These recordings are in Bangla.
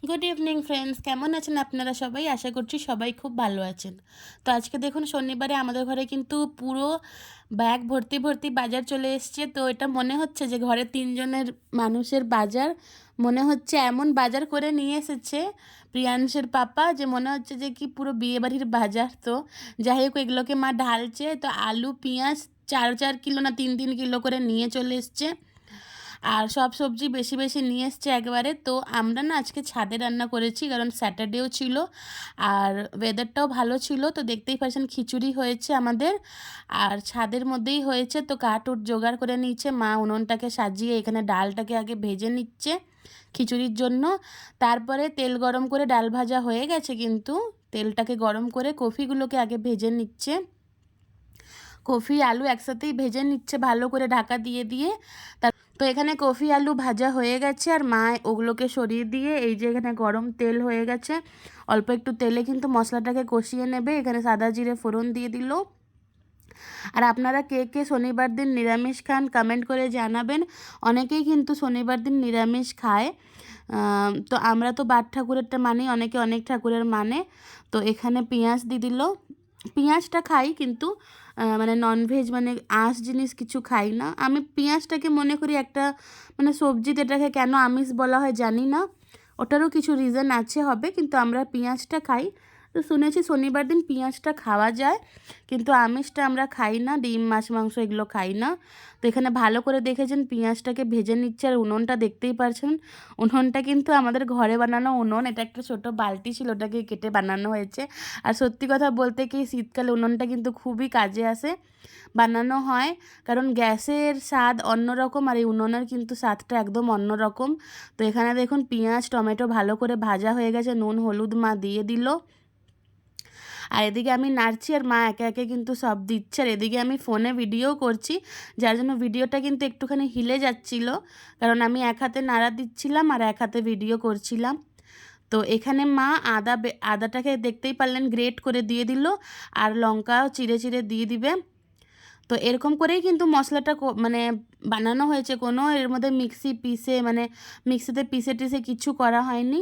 গুড ইভিনিং ফ্রেন্ডস, কেমন আছেন আপনারা সবাই? আশা করছি সবাই খুব ভালো আছেন। তো আজকে দেখুন শনিবারে আমাদের ঘরে কিন্তু পুরো ব্যাগ ভর্তি ভর্তি বাজার চলে এসছে। তো এটা মনে হচ্ছে যে ঘরে 3 জনের মানুষের বাজার, মনে হচ্ছে এমন বাজার করে নিয়ে এসেছে প্রিয়াংশের পাপা যে মনে হচ্ছে যে কি পুরো বিয়েবাড়ির বাজার। তো যাই হোক, এগুলোকে মা ঢালছে। তো আলু পেঁয়াজ 4 4 কিলো না 3 3 কিলো করে নিয়ে চলে এসছে। আর সব সবজি বেশি বেশি নিয়ে এসছে একবারে। তো আমরা না আজকে ছাদে রান্না করেছি, কারণ স্যাটারডেও ছিল আর ওয়েদারটাও ভালো ছিল। তো দেখতেই পাচ্ছেন খিচুড়ি হয়েছে আমাদের, আর ছাদের মধ্যেই হয়েছে। তো কাঠ উঠ জোগাড় করে নিচ্ছে মা, উনুনটাকে সাজিয়ে এখানে ডালটাকে আগে ভেজে নিচ্ছে খিচুড়ির জন্য। তারপরে তেল গরম করে ডাল ভাজা হয়ে গেছে, কিন্তু তেলটাকে গরম করে কফিগুলোকে আগে ভেজে নিচ্ছে। কফি আলু একসাথেই ভেজে নিচ্ছে ভালো করে ঢাকা দিয়ে দিয়ে। তো এখানে কফি আলু ভাজা হয়ে গেছে আর মা ওগুলোকে সরিয়ে দিয়ে এই যে এখানে গরম তেল হয়ে গেছে, অল্প একটু তেলে কিন্তু মশলাটাকে কষিয়ে নেবে। এখানে সাদা জিরে ফোড়ন দিয়ে দিল। আর আপনারা কে কে শনিবার দিন নিরামিষ খান কমেন্ট করে জানাবেন। অনেকেই কিন্তু শনিবার দিন নিরামিষ খায়। তো আমরা তো বাট ঠাকুরেরটা মানি, অনেকে অনেক ঠাকুরের মানে। তো এখানে পেঁয়াজ দিয়ে দিল। পেঁয়াজটা খাই, কিন্তু মানে ননভেজ মানে আঁশ জিনিস কিছু খাই না আমি। পেঁয়াজটাকে মনে করি একটা মানে সবজি, যেটাকে কেন আমিষ বলা হয় জানি না, ওটারও কিছু রিজন আছে হবে, কিন্তু আমরা পেঁয়াজটা খাই। তো শুনেছি শনিবার দিন পেঁয়াজটা খাওয়া যায়, কিন্তু আমিষটা আমরা খাই না, ডিম মাছ মাংস এগুলো খাই না। তো এখানে ভালো করে দেখেছেন পেঁয়াজটাকে ভেজে নিচ্ছে। আর উনুনটা দেখতেই পারছেন, উনুনটা কিন্তু আমাদের ঘরে বানানো উনুন। এটা একটা ছোট বালতি ছিল, ওটাকে কেটে বানানো হয়েছে। আর সত্যি কথা বলতে কি, শীতকালে উনুনটা কিন্তু খুবই কাজে আসে, বানানো হয়। কারণ গ্যাসের স্বাদ অন্যরকম আর এই উনুনের কিন্তু স্বাদটা একদম অন্যরকম। তো এখানে দেখুন পেঁয়াজ টমেটো ভালো করে ভাজা হয়ে গেছে, নুন হলুদ মা দিয়ে দিল। আর এদিকে আমি নাড়ছি আর মা একে একে কিন্তু সব দিচ্ছে। আর এদিকে আমি ফোনে ভিডিও করছি, যার জন্য ভিডিওটা কিন্তু একটুখানি হিলে যাচ্ছিল, কারণ আমি এক হাতে নাড়া দিচ্ছিলাম আর এক হাতে ভিডিও করছিলাম। তো এখানে মা আদাটাকে দেখতেই পারলেন গ্রেট করে দিয়ে দিল, আর লঙ্কাও চিড়ে চিড়ে দিয়ে দিবে। তো এরকম করেই কিন্তু মশলাটা মানে বানানো হয়েছে, কোনো এর মধ্যে মিক্সিতে পিষে টিষে কিছু করা হয়নি।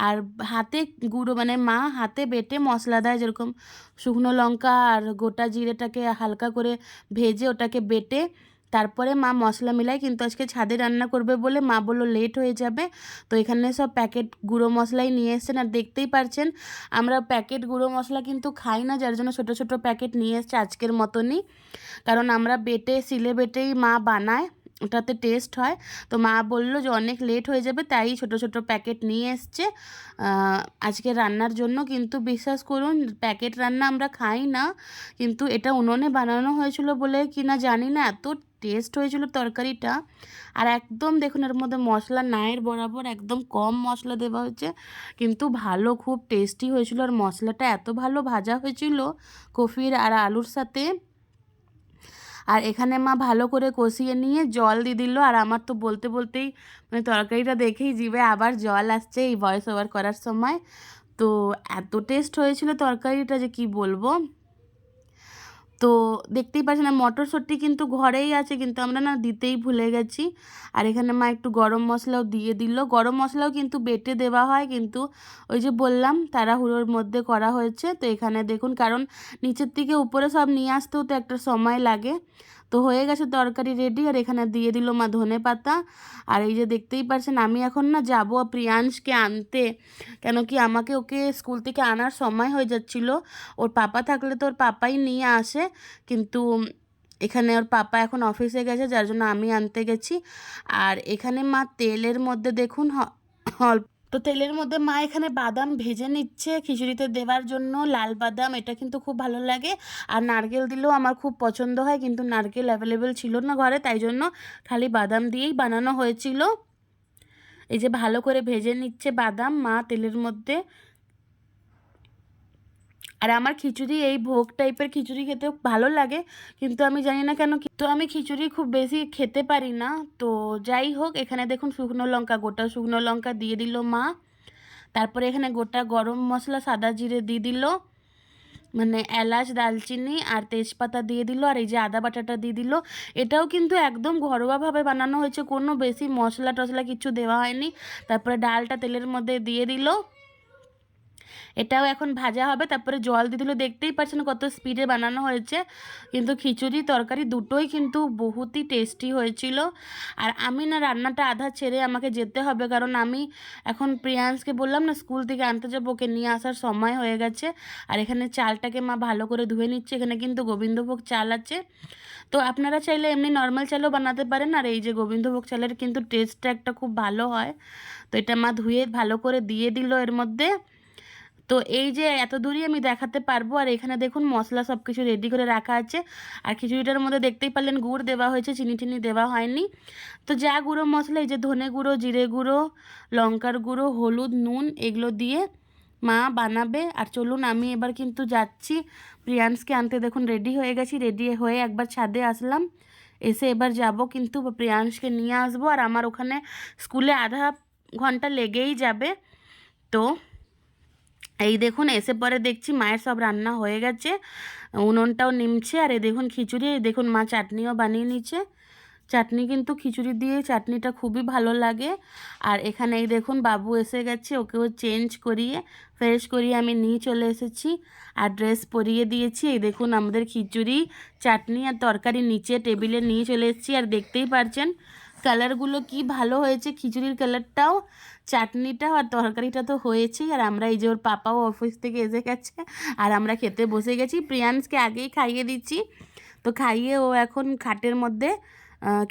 আর হাতে গুঁড়ো মানে মা হাতে বেটে মশলা দেয়, যেরকম শুকনো লঙ্কা আর গোটা জিরেটাকে হালকা করে ভেজে ওটাকে বেটে তারপরে মা মশলা মিলায়। কিন্তু আজকে ছাদে রান্না করবে বলে মা বললো লেট হয়ে যাবে। তো এখানে সব প্যাকেট গুঁড়ো মশলাই নিয়ে এসছেন। আর দেখতেই পারছেন আমরা প্যাকেট গুঁড়ো মশলা কিন্তু খাই না, যার জন্য ছোটো ছোটো প্যাকেট নিয়ে এসছে আজকের মতনই। কারণ আমরা সিলে বেটেই মা বানায়, ওটাতে টেস্ট হয়। তো মা বললো যে অনেক লেট হয়ে যাবে, তাই ছোট ছোট প্যাকেট নিয়ে এসছে আজকে রান্নার জন্য। কিন্তু বিশ্বাস করুন প্যাকেট রান্না আমরা খাই না, কিন্তু এটা উনুনে বানানো হয়েছিল বলে কি না জানি না, এত টেস্ট হয়েছিল তরকারিটা। আর একদম দেখুন এর মধ্যে মশলা নায়ের বরাবর একদম কম মশলা দেওয়া হয়েছে, কিন্তু ভালো খুব টেস্টি হয়েছিল। আর মশলাটা এত ভালো ভাজা হয়েছিল কফির আর আলুর সাথে। আর এখানে মা ভালো করে কষিয়ে নিয়ে জল দিয়ে দিল। আর আমার তো বলতে বলতেই মানে তরকারিটা দেখেই জিভে আবার জল আসছে এই ভয়েস ওভার করার সময়। তো এত টেস্ট হয়েছিল তরকারিটা যে কি বলবো। তো দেখতেই পাচ্ছেন মটরশুঁটি কিন্তু ঘরেই আছে, কিন্তু আমরা না দিতেই ভুলে গেছি। আর এখানে মা একটু গরম মশলাও দিয়ে দিল। গরম মশলাও কিন্তু বেটে দেওয়া হয়, কিন্তু ওই যে বললাম তাড়াহুড়োর মধ্যে করা হয়েছে। তো এখানে দেখুন, কারণ নিচের থেকে উপরে সব নিয়ে আসতেও তো একটা সময় লাগে। তো হয়ে গেছে তরকারি রেডি। আর এখানে দিয়ে দিল মা ধনে পাতা। আর এই যে দেখতেই পাচ্ছেন আমি এখন না যাবো প্রিয়াংশকে আনতে, কেন কি আমাকে ওকে স্কুল থেকে আনার সময় হয়ে যাচ্ছিল। ওর পাপা থাকলে তো ওর পাপাই নিয়ে আসে, কিন্তু এখানে ওর পাপা এখন অফিসে গেছে, যার জন্য আমি আনতে গেছি। আর এখানে মা তেলের মধ্যে দেখুন অল্প তো তেলের মধ্যে মা এখানে বাদাম ভেজে নিচ্ছে খিচুড়িতে দেওয়ার জন্য, লাল বাদাম, এটা কিন্তু খুব ভালো লাগে। আর নারকেল দিলেও আমার খুব পছন্দ হয়, কিন্তু নারকেল অ্যাভেলেবেল ছিল না ঘরে, তাই জন্য খালি বাদাম দিয়েই বানানো হয়েছিল। এই যে ভালো করে ভেজে নিচ্ছে বাদাম মা তেলের মধ্যে। আর আমার খিচুড়ি এই ভোগ টাইপের খিচুড়ি খেতেও ভালো লাগে, কিন্তু আমি জানি না কেন তো আমি খিচুড়ি খুব বেশি খেতে পারি না। তো যাই হোক, এখানে দেখুন শুকনো লঙ্কা, গোটা শুকনো লঙ্কা দিয়ে দিল মা। তারপরে এখানে গোটা গরম মশলা সাদা জিরে দিয়ে দিল মানে এলাচ দালচিনি আর তেজপাতা দিয়ে দিল, আর এই যে আদা বাটাটা দিয়ে দিল। এটাও কিন্তু একদম ঘরোয়াভাবে বানানো হয়েছে, কোনো বেশি মশলা টশলা কিছু দেওয়া হয়নি। তারপরে ডালটা তেলের মধ্যে দিয়ে দিল, এটাও এখন ভাজা হবে। তারপরে জল দিয়ে দিল। দেখতেই পাচ্ছেন কত স্পিডে বানানো হয়েছে, কিন্তু খিচুড়ি তরকারি দুটোই কিন্তু বহুতই টেস্টি হয়েছিল। আর আমি না রান্নাটা আধা ছেড়ে আমাকে যেতে হবে, কারণ আমি এখন প্রিয়াংশকে বললাম না স্কুল থেকে আনতে যাবো, ওকে নিয়ে আসার সময় হয়ে গেছে। আর এখানে চালটাকে মা ভালো করে ধুয়ে নিচ্ছে, এখানে কিন্তু গোবিন্দভোগ চাল আছে। তো আপনারা চাইলে এমনি নর্মাল চালও বানাতে পারেন। আর এই যে গোবিন্দভোগ চালের কিন্তু টেস্টটা একটা খুব ভালো হয়। তো এটা মা ধুয়ে ভালো করে দিয়ে দিল এর মধ্যে। তো এই যে এত দূরই আমি দেখাতে পারবো। আর এখানে দেখুন মশলা সব কিছু রেডি করে রাখা আছে। আর খিচুড়িটার মধ্যে দেখতেই পারলেন গুড় দেওয়া হয়েছে, চিনি টিনি দেওয়া হয়নি। তো যা গুঁড়ো মশলা, এই যে ধনে গুঁড়ো, জিরে গুঁড়ো, লঙ্কার গুঁড়ো, হলুদ, নুন, এগুলো দিয়ে মা বানাবে। আর চলুন আমি এবার কিন্তু যাচ্ছি প্রিয়াংশকে আনতে। দেখুন রেডি হয়ে গেছি, রেডি হয়ে একবার ছাদে আসলাম, এসে এবার যাব কিন্তু প্রিয়াংশকে নিয়ে আসবো। আর আমার ওখানে স্কুলে আধা ঘন্টা লেগেই যাবে। তো এই দেখুন এসে পরে দেখছি মায়ের সব রান্না হয়ে গেছে, উনুনটাও নিমছে। আর এই দেখুন খিচুড়ি, এই দেখুন মা চাটনিও বানিয়ে নিচ্ছে। চাটনি কিন্তু খিচুড়ি দিয়ে চাটনিটা খুবই ভালো লাগে। আর এখানে এই দেখুন বাবু এসে গেছে, ওকেও চেঞ্জ করিয়ে ফ্রেশ করিয়ে আমি নিয়ে চলে এসেছি আর ড্রেস পরিয়ে দিয়েছি। এই দেখুন আমাদের খিচুড়ি, চাটনি আর তরকারি নিচে টেবিলে নিয়ে চলে এসেছি। আর দেখতেই পারছেন কালারগুলো কি ভালো হয়েছে, খিচুড়ির কালারটাও, চাটনিটা আর তরকারিটা তো হয়েছেই। আর আমরা এই যে ওর পাপাও অফিস থেকে এসে গেছে, আর আমরা খেতে বসে গেছি। প্রিয়াংশকে আগেই খাইয়ে দিচ্ছি, তো খাইয়ে ও এখন খাটের মধ্যে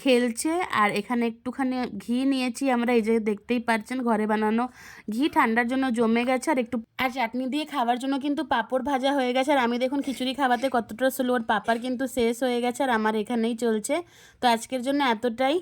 খেলছে। আর এখানে একটুখানি ঘি নিয়েছি আমরা, এই যে দেখতেই পাচ্ছেন ঘরে বানানো ঘি, ঠান্ডার জন্য জমে গেছে। আর চাটনি দিয়ে খাওয়ার জন্য কিন্তু পাঁপড় ভাজা হয়ে গেছে। আর আমি দেখুন খিচুড়ি খাওয়াতে কতটা স্লো, ওর পাপার কিন্তু শেষ হয়ে গেছে আর আমার এখানেই চলছে। তো আজকের জন্য এতটাই।